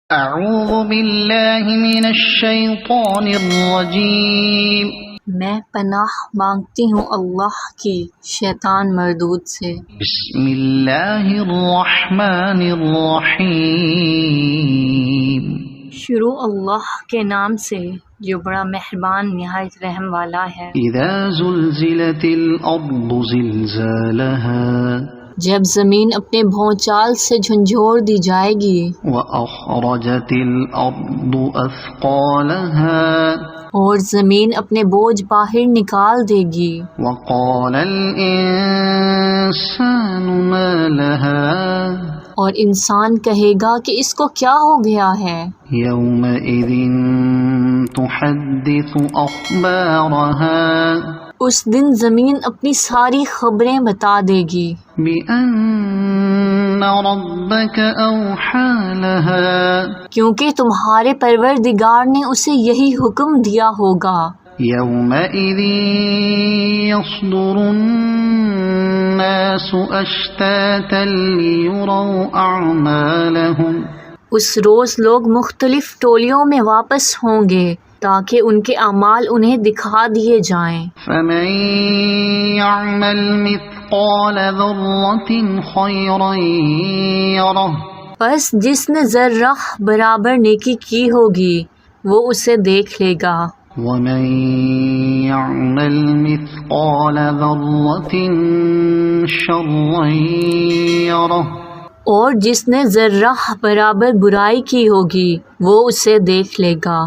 اعوذ باللہ من الشیطان الرجیم، میں پناہ مانگتی ہوں اللہ کی شیطان مردود سے۔ بسم اللہ الرحمن الرحیم، شروع اللہ کے نام سے جو بڑا مہربان نہایت رحم والا ہے۔ اذا زلزلت الارض زلزالها، جب زمین اپنے بھونچال سے جھنجھوڑ دی جائے گی، واخرجت الارض اثقالها، اور زمین اپنے بوجھ باہر نکال دے گی، وقال الانسان ما لها، اور انسان کہے گا کہ اس کو کیا ہو گیا ہے۔ یومئذ تحدث اخبارها، اس دن زمین اپنی ساری خبریں بتا دے گی، بأن ربك أوحى لها، کیونکہ تمہارے پروردگار نے اسے یہی حکم دیا ہوگا۔ يومئذ يصدر الناس أشتاتا ليروا أعمالهم، اس روز لوگ مختلف ٹولیوں میں واپس ہوں گے تاکہ ان کے اعمال انہیں دکھا دیے جائیں۔ فمن يعمل مثقال ذرة خيرا يره، پس جس نے ذرہ برابر نیکی کی ہوگی وہ اسے دیکھ لے گا، ومن يعمل مثقال ذرة شرا يره، اور جس نے ذرہ برابر برائی کی ہوگی وہ اسے دیکھ لے گا۔